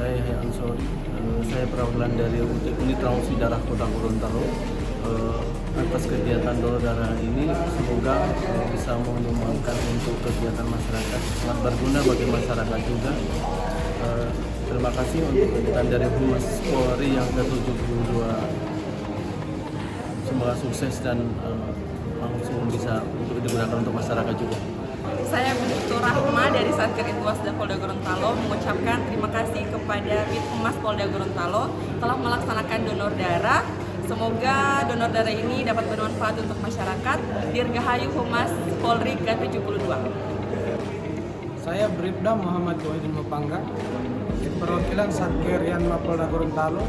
saya Yahya Ansori. Saya perwakilan dari Unit Transfusi Darah Kota Gorontalo. Atas kegiatan donor darah ini semoga bisa menyumbangkan untuk kegiatan masyarakat, sangat berguna bagi masyarakat juga. Terima kasih untuk kegiatan dari Humas Polri yang ke-72. Semoga sukses dan langsung bisa untuk digunakan untuk masyarakat juga. Saya Bintu Rahma dari Satker Itwasda Polda Gorontalo mengucapkan terima kasih kepada Humas Polda Gorontalo telah melaksanakan donor darah. Semoga donor darah ini dapat bermanfaat untuk masyarakat. Dirgahayu Humas Polri ke-72. Saya Bribda Muhammad Wahidin Mapangga, perwakilan Satker Yanma Polda Gorontalo.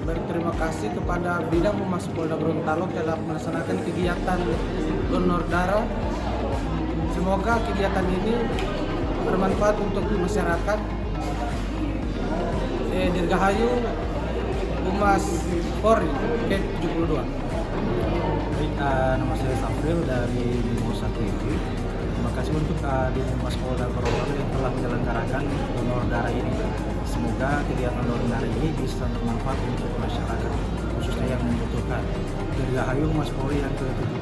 Berterima kasih kepada Bidang Humas Polda Gorontalo telah melaksanakan kegiatan donor darah. Semoga kegiatan ini bermanfaat untuk masyarakat. Dirgahayu Humas Polri ke-72. Baik, nama saya Safril dari Mimosa TV. Terima kasih untuk di Humas Polda Gorontalo yang telah menyelenggarakan donor darah ini. Semoga kegiatan donor darah ini bisa bermanfaat untuk masyarakat, khususnya yang membutuhkan. Dirgahayu Humas Polri yang ke-72.